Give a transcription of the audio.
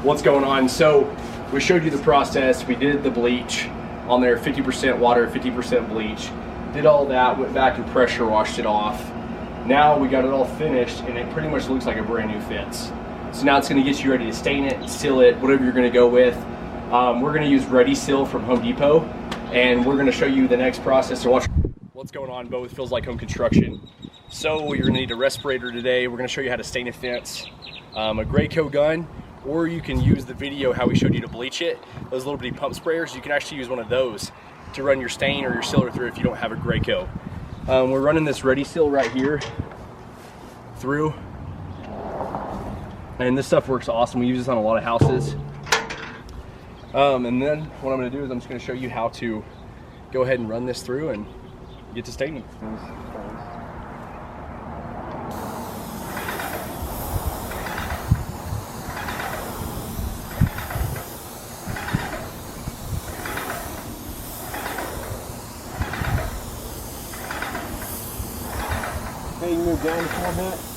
What's going on? So we showed you the process. We did the bleach on there, 50% water, 50% bleach. Did all that, went back and pressure washed it off. Now we got it all finished and it pretty much looks like a brand new fence. So now it's gonna get you ready to stain it, seal it, whatever you're gonna go with. We're gonna use Ready Seal from Home Depot, and we're gonna show you the next process. So watch what's going on. Both feels like home construction. So you're gonna need a respirator today. We're gonna show you how to stain a fence, a Graco gun, or you can use the video how we showed you to bleach it. Those little bitty pump sprayers, you can actually use one of those to run your stain or your sealer through if you don't have a Graco. We're running this Ready Seal right here through, and this stuff works awesome. We use this on a lot of houses. And then what I'm gonna do is I'm just gonna show you how to go ahead and run this through and get to staining. Okay, you move down just a little bit.